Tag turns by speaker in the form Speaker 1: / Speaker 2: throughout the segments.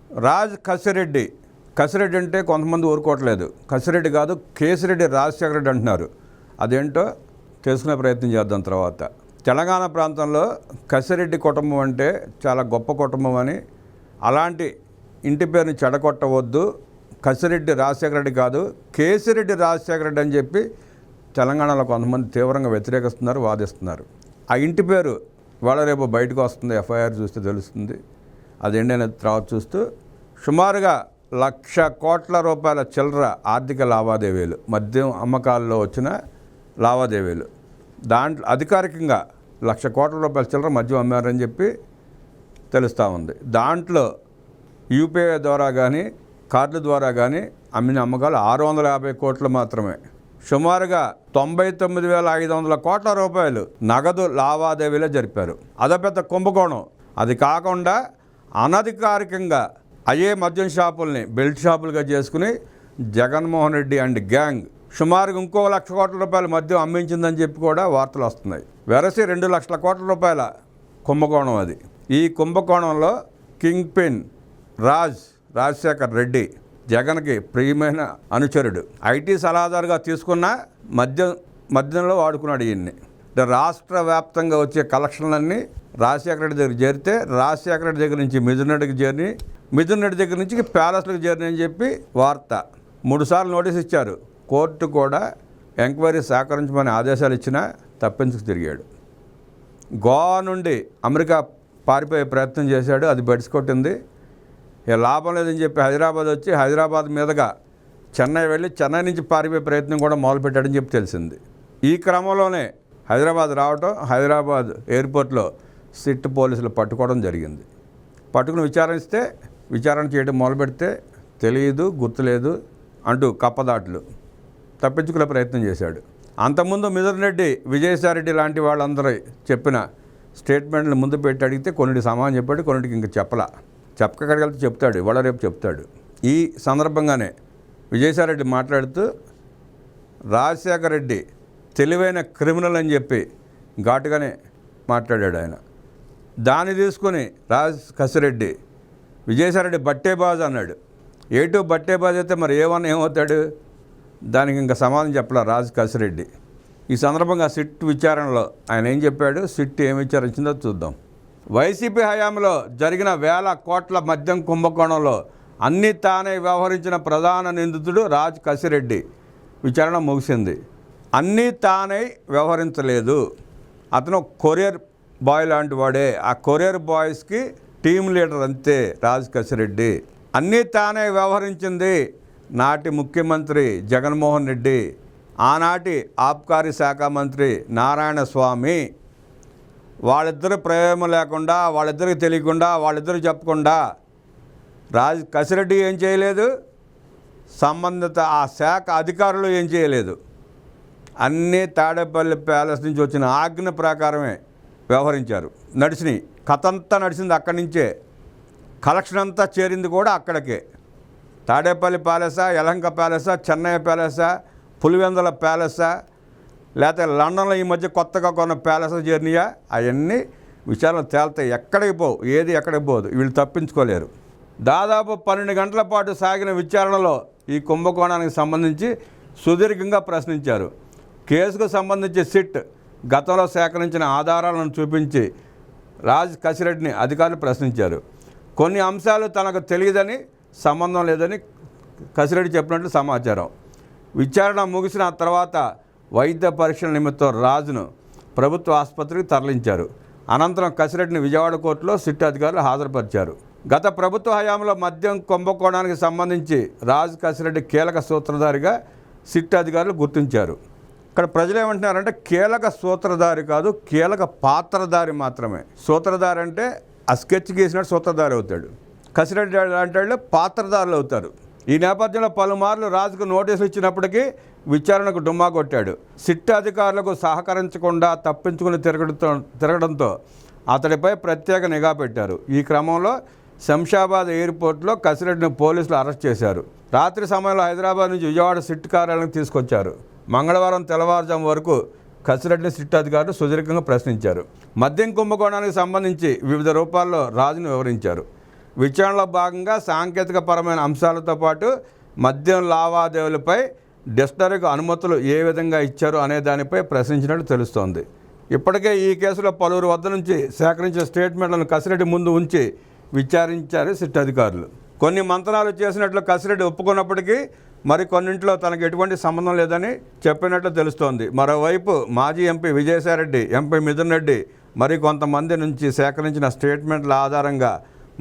Speaker 1: రాజ్ కసిరెడ్డి. కసిరెడ్డి అంటే కొంతమంది ఊరుకోవట్లేదు. కసిరెడ్డి కాదు, కేసిరెడ్డి రాజశేఖర రెడ్డి అంటున్నారు. అదేంటో తెలుసుకునే ప్రయత్నం చేద్దాం తర్వాత. తెలంగాణ ప్రాంతంలో కసిరెడ్డి కుటుంబం అంటే చాలా గొప్ప కుటుంబం అని, అలాంటి ఇంటి పేరుని చెడగొట్టవద్దు, కసిరెడ్డి రాజశేఖర రెడ్డి కాదు కేసిరెడ్డి రాజశేఖర రెడ్డి అని చెప్పి తెలంగాణలో కొంతమంది తీవ్రంగా వ్యతిరేకిస్తున్నారు, వాదిస్తున్నారు. ఆ ఇంటి పేరు వాళ్ళ రేపు బయటకు వస్తుంది, ఎఫ్ఐఆర్ చూస్తే తెలుస్తుంది. అదేంటి అనేది తర్వాత చూస్తూ సుమారుగా 1,00,000 కోట్ల రూపాయల చిల్లర ఆర్థిక లావాదేవీలు, మద్యం అమ్మకాల్లో వచ్చిన లావాదేవీలు, దాంట్లో అధికారికంగా 1,00,000 కోట్ల రూపాయల చిల్లర మద్యం అమ్మారని చెప్పి తెలుస్తూ ఉంది. దాంట్లో యూపీఐ ద్వారా కానీ కార్డుల ద్వారా కానీ అమ్మిన అమ్మకాలు 650 కోట్లు మాత్రమే. సుమారుగా 99,500 కోట్ల రూపాయలు నగదు లావాదేవీలో జరిపారు. అదో పెద్ద కుంభకోణం. అది కాకుండా అనధికారికంగా అయ్యే మద్యం షాపుల్ని బెల్ట్ షాపులుగా చేసుకుని జగన్మోహన్ రెడ్డి అండ్ గ్యాంగ్ సుమారుగా ఇంకో 1,00,000 కోట్ల రూపాయల మద్యం అమ్మించిందని చెప్పి కూడా వార్తలు వస్తున్నాయి. వెరసి 2,00,000 కోట్ల రూపాయల కుంభకోణం అది. ఈ కుంభకోణంలో కింగ్ పిన్ రాజశేఖర్ రెడ్డి జగన్కి ప్రియమైన అనుచరుడు. ఐటీ సలహాదారుగా తీసుకున్న మద్యంలో వాడుకున్నాడు ఈయన్ని. రాష్ట్ర వ్యాప్తంగా వచ్చే కలెక్షన్లన్నీ రాజశేఖర రెడ్డి దగ్గర చేరితే, రాజశేఖర రెడ్డి దగ్గర నుంచి మిథున్ రెడ్డికి చేరి, మిథున్ రెడ్డి దగ్గర నుంచి ప్యాలెస్లకు చేరిని అని చెప్పి వార్త. 3 సార్లు నోటీస్ ఇచ్చారు. కోర్టు కూడా ఎంక్వైరీ సహకరించమని ఆదేశాలు ఇచ్చినా తప్పించుకు తిరిగాడు. గోవా నుండి అమెరికా పారిపోయే ప్రయత్నం చేశాడు, అది బెడిసికొట్టింది. లాభం లేదని చెప్పి హైదరాబాద్ వచ్చి హైదరాబాద్ మీదుగా చెన్నై వెళ్ళి చెన్నై నుంచి పారిపోయే ప్రయత్నం కూడా మొదలుపెట్టాడని చెప్పి తెలిసింది. ఈ క్రమంలోనే హైదరాబాద్ రావటం, హైదరాబాద్ ఎయిర్పోర్ట్లో సిట్ పోలీసులు పట్టుకోవడం జరిగింది. పట్టుకుని విచారణ చేయడం మొదలుపెడితే తెలియదు, గుర్తులేదు అంటూ కప్పదాట్లు తప్పించుకునే ప్రయత్నం చేశాడు. అంతకుముందు మిథున్ రెడ్డి, విజయసాయిరెడ్డి లాంటి వాళ్ళందరూ చెప్పిన స్టేట్మెంట్లు ముందు పెట్టి అడిగితే కొన్నిటి సమాధానం చెప్పాడు, కొన్నిటికి ఇంకా చెప్పకడిగితే చెప్తాడు, ఇవాళ రేపు చెప్తాడు. ఈ సందర్భంగానే విజయసాయిరెడ్డి మాట్లాడుతూ రాజశేఖర రెడ్డి తెలివైన క్రిమినల్ అని చెప్పి ఘాటుగానే మాట్లాడాడు ఆయన. దాన్ని తీసుకుని కసిరెడ్డి విజయసాయిరెడ్డి బట్టేబాజ్ అన్నాడు. ఏటూ బట్టేబాజ్ అయితే మరి ఏమవుతాడు? దానికి ఇంకా సమాధానం చెప్పలే కసిరెడ్డి. ఈ సందర్భంగా సిట్ విచారణలో ఆయన ఏం చెప్పాడు, సిట్ ఏం విచారించిందో చూద్దాం. వైసీపీ హయాంలో జరిగిన 1,000 కోట్ల మద్యం కుంభకోణంలో అన్నీ తానే వ్యవహరించిన ప్రధాన నిందితుడు కసిరెడ్డి విచారణ ముగిసింది. అన్నీ తానే వ్యవహరించలేదు, అతను కొరియర్ బాయ్ లాంటి వాడే. ఆ కొరియర్ బాయ్స్కి టీమ్ లీడర్ అంతే కసిరెడ్డి. అన్నీ తానే వ్యవహరించింది నాటి ముఖ్యమంత్రి జగన్మోహన్ రెడ్డి, ఆనాటి ఆబ్కారీ శాఖ మంత్రి నారాయణ స్వామి. వాళ్ళిద్దరు ప్రేమ లేకుండా, వాళ్ళిద్దరికి తెలియకుండా, వాళ్ళిద్దరికి చెప్పకుండా కసిరెడ్డి ఏం చేయలేదు, సంబంధిత ఆ శాఖ అధికారులు ఏం చేయలేదు. అన్నీ తాడేపల్లి ప్యాలెస్ నుంచి వచ్చిన ఆజ్ఞ ప్రకారమే వ్యవహరించారు. కథ అంతా నడిచింది అక్కడి నుంచే, కలెక్షన్ అంతా చేరింది కూడా అక్కడికే. తాడేపల్లి ప్యాలెసా, యలహంక ప్యాలెసా, చెన్నై ప్యాలెసా, పులివెందుల ప్యాలెసా, లేకపోతే లండన్లో ఈ మధ్య కొత్తగా కొన్న ప్యాలెస్ జర్నీయా, అవన్నీ విచారణ తేల్తాయి. ఎక్కడికి పోదు, వీళ్ళు తప్పించుకోలేరు. దాదాపు 12 గంటల పాటు సాగిన విచారణలో ఈ కుంభకోణానికి సంబంధించి సుదీర్ఘంగా ప్రశ్నించారు. కేసుకు సంబంధించి సిట్ గతంలో సేకరించిన ఆధారాలను చూపించి కసిరెడ్డిని అధికారులు ప్రశ్నించారు. కొన్ని అంశాలు తనకు తెలియదని, సంబంధం లేదని కసిరెడ్డి చెప్పినట్లు సమాచారం. విచారణ ముగిసిన తర్వాత వైద్య పరీక్షల నిమిత్తం రాజును ప్రభుత్వ ఆసుపత్రికి తరలించారు. అనంతరం కసిరెడ్డిని విజయవాడ కోర్టులో సిట్ అధికారులు హాజరుపరిచారు. గత ప్రభుత్వ హయాంలో మద్యం కుంభకోణానికి సంబంధించి కసిరెడ్డి కీలక సూత్రధారిగా సిట్ అధికారులు గుర్తించారు. ఇక్కడ ప్రజలు ఏమంటున్నారంటే కీలక సూత్రధారి కాదు, కీలక పాత్రధారి మాత్రమే. సూత్రధారి అంటే ఆ స్కెచ్ గీసినట్టు సూత్రధారి అవుతాడు. కసిరెడ్డి లాంటి వాళ్ళు పాత్రధారులు అవుతారు. ఈ నేపథ్యంలో పలుమార్లు రాజుకు నోటీసులు ఇచ్చినప్పటికీ విచారణకు డుమ్మా కొట్టాడు. సిట్ అధికారులకు సహకరించకుండా తప్పించుకుని తిరగడంతో అతడిపై ప్రత్యేక నిఘా పెట్టారు. ఈ క్రమంలో శంషాబాద్ ఎయిర్పోర్ట్లో కసిరెడ్డిని పోలీసులు అరెస్ట్ చేశారు. రాత్రి సమయంలో హైదరాబాద్ నుంచి విజయవాడ సిట్ కార్యాలయానికి తీసుకొచ్చారు. మంగళవారం తెల్లవారుజాము వరకు కసిరెడ్డిని సిట్ అధికారులు సుదీర్ఘంగా ప్రశ్నించారు. మద్యం కుంభకోణానికి సంబంధించి వివిధ రూపాల్లో రాజును వివరించారు. విచారణలో భాగంగా సాంకేతికపరమైన అంశాలతో పాటు మద్యం లావాదేవీలపై డిస్టిలరీకి అనుమతులు ఏ విధంగా ఇచ్చారు అనే దానిపై ప్రశ్నించినట్లు తెలుస్తోంది. ఇప్పటికే ఈ కేసులో పలువురు వద్ద నుంచి సేకరించిన స్టేట్మెంట్లను కసిరెడ్డి ముందు ఉంచి విచారించారు సిట్ అధికారులు. కొన్ని మంతనాలు చేసినట్లు కసిరెడ్డి ఒప్పుకున్నప్పటికీ మరికొన్నింటిలో తనకు ఎటువంటి సంబంధం లేదని చెప్పినట్లు తెలుస్తోంది. మరోవైపు మాజీ ఎంపీ విజయసాయిరెడ్డి, ఎంపీ మిథున్ రెడ్డి మరికొంతమంది నుంచి సేకరించిన స్టేట్మెంట్ల ఆధారంగా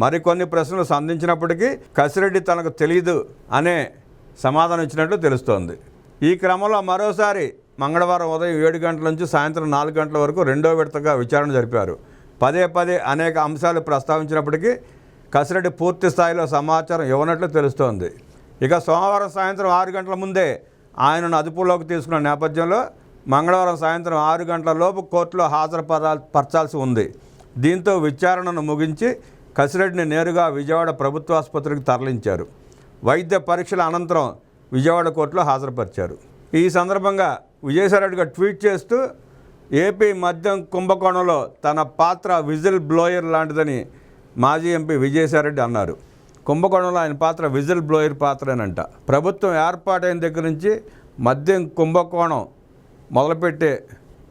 Speaker 1: మరికొన్ని ప్రశ్నలు సంధించినప్పటికీ కసిరెడ్డి తనకు తెలియదు అనే సమాధానం ఇచ్చినట్లు తెలుస్తోంది. ఈ క్రమంలో మరోసారి మంగళవారం ఉదయం 7 గంటల నుంచి సాయంత్రం 4 గంటల వరకు రెండో విడతగా విచారణ జరిపారు. పదే అనేక అంశాలు ప్రస్తావించినప్పటికీ కసిరెడ్డి పూర్తి స్థాయిలో సమాచారం ఇవ్వనట్లు తెలుస్తోంది. ఇక సోమవారం సాయంత్రం 6 గంటల ముందే ఆయనను అదుపులోకి తీసుకున్న నేపథ్యంలో మంగళవారం సాయంత్రం 6 గంటల లోపు కోర్టులో హాజరుపరచాల్సి ఉంది. దీంతో విచారణను ముగించి కసిరెడ్డిని నేరుగా విజయవాడ ప్రభుత్వ ఆసుపత్రికి తరలించారు. వైద్య పరీక్షల అనంతరం విజయవాడ కోర్టులో హాజరుపరిచారు. ఈ సందర్భంగా విజయసాయిరెడ్డి గారు ట్వీట్ చేస్తూ ఏపీ మద్యం కుంభకోణంలో తన పాత్ర విజిల్ బ్లోయర్ లాంటిదని మాజీ ఎంపీ విజయసాయిరెడ్డి అన్నారు. కుంభకోణంలో ఆయన పాత్ర విజిల్ బ్లోయర్ పాత్రేనంట. ప్రభుత్వం ఏర్పాటైన దగ్గర నుంచి మద్యం కుంభకోణం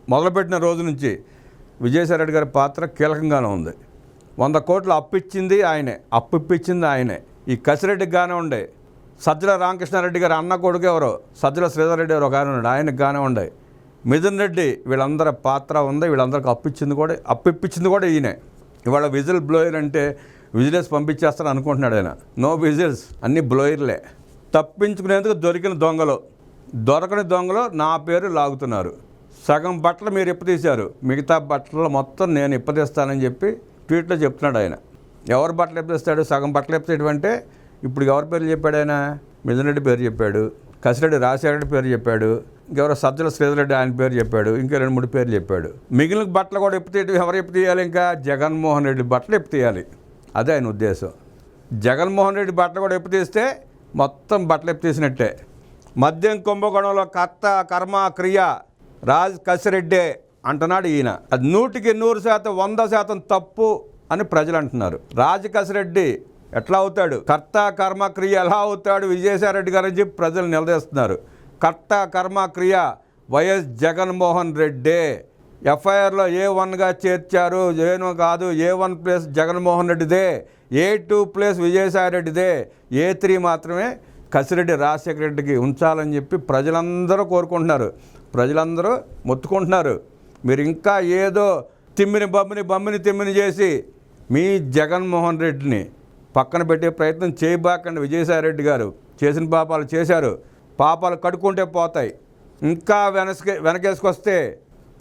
Speaker 1: మొదలుపెట్టిన రోజు నుంచి విజయసాయిరెడ్డి గారి పాత్ర కీలకంగానే ఉంది. 100 కోట్లు అప్పిచ్చింది ఆయనే. ఈ కసిరెడ్డికి గానే ఉండే సజ్జల రామకృష్ణారెడ్డి గారు అన్న కొడుకు ఎవరో సజ్జల శ్రీధర్ రెడ్డి ఎవరో గానే ఉన్నాడు, ఆయనకు గానే ఉండే మిథున్ రెడ్డి, వీళ్ళందరి పాత్ర ఉంది. వీళ్ళందరికీ అప్పిప్పించింది కూడా ఈయనే. ఇవాళ విజిల్ బ్లోయర్ అంటే విజిలెన్స్ పంపించేస్తారని అనుకుంటున్నాడు ఆయన. నో విజిల్స్, అన్ని బ్లోయర్లే. తప్పించుకునేందుకు దొరకని దొంగలు నా పేరు లాగుతున్నారు. సగం బట్టలు మీరు ఇప్పతీశారు, మిగతా బట్టలు మొత్తం నేను ఇప్పతీస్తానని చెప్పి ట్వీట్లో చెప్తున్నాడు ఆయన. ఎవరు బట్టలు ఎప్పేస్తాడు? సగం బట్టలు ఎప్పేయడం అంటే ఇప్పుడు ఎవరి పేరు చెప్పాడు ఆయన? మిథున్ రెడ్డి పేరు చెప్పాడు, కసిరెడ్డి రాజశేఖర పేరు చెప్పాడు, ఇంకెవరో సజ్జల శ్రీధర్ రెడ్డి ఆయన పేరు చెప్పాడు, ఇంకా 2-3 పేర్లు చెప్పాడు. మిగిలిన బట్టలు కూడా ఎప్పుతీయడం ఎవరు ఎప్పుతీయాలి? ఇంకా జగన్మోహన్ రెడ్డి బట్టలు ఎప్పుతీయాలి, అదే ఆయన ఉద్దేశం. జగన్మోహన్ రెడ్డి బట్టలు కూడా ఎప్పుతీస్తే మొత్తం బట్టలు ఎప్పుతీసినట్టే. మద్యం కుంభకోణంలో కర్త కర్మ క్రియ రాజ్ కసిరెడ్డే అంటున్నాడు ఈయన. అది 100% 100% తప్పు అని ప్రజలు అంటున్నారు. రాజ్ కసిరెడ్డి ఎట్లా అవుతాడు? కర్త కర్మ క్రియ ఎలా అవుతాడు విజయసాయిరెడ్డి గారు అని చెప్పి ప్రజలు నిలదీస్తున్నారు. కర్త కర్మ క్రియ వైఎస్ జగన్మోహన్ రెడ్డే. ఎఫ్ఐఆర్లో A1గా చేర్చారు, ఏనో కాదు. A1 ప్లేస్ జగన్మోహన్ రెడ్డిదే, A2 ప్లేస్ విజయసాయిరెడ్డిదే, A3 మాత్రమే కసిరెడ్డి రాజశేఖర రెడ్డికి ఉంచాలని చెప్పి ప్రజలందరూ కోరుకుంటున్నారు, ప్రజలందరూ మొత్తుకుంటున్నారు. మీరు ఇంకా ఏదో బమ్మిని చేసి మీ జగన్మోహన్ రెడ్డిని పక్కన పెట్టే ప్రయత్నం చేయబాకండి. విజయసాయిరెడ్డి గారు చేసిన పాపాలు చేశారు, పాపాలు కడుక్కుంటే పోతాయి. ఇంకా వెనకేసుకొస్తే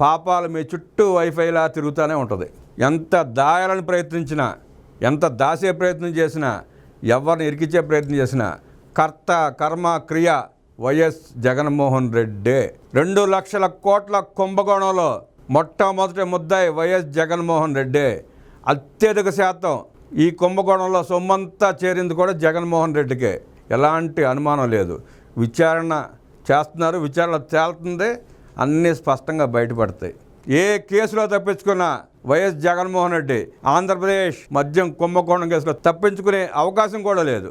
Speaker 1: పాపాలు మీ చుట్టూ వైఫైలా తిరుగుతూనే ఉంటుంది. ఎంత దాయాలని ప్రయత్నించినా, ఎంత దాసే ప్రయత్నం చేసినా, ఎవరిని ఇరికించే ప్రయత్నం చేసినా కర్త కర్మ క్రియ వైఎస్ జగన్మోహన్ రెడ్డే. 2 లక్షల కోట్ల కుంభకోణంలో మొట్టమొదటి ముద్దాయి వైఎస్ జగన్మోహన్ రెడ్డే. అత్యధిక శాతం ఈ కుంభకోణంలో సొమ్మంతా చేరింది కూడా జగన్మోహన్ రెడ్డికే, ఎలాంటి అనుమానం లేదు. విచారణ చేస్తున్నారు, విచారణ తేలుతుంది, అన్నీ స్పష్టంగా బయటపడతాయి. ఏ కేసులో తప్పించుకున్నా వైఎస్ జగన్మోహన్ రెడ్డి ఆంధ్రప్రదేశ్ మద్యం కుంభకోణం కేసులో తప్పించుకునే అవకాశం కూడా లేదు.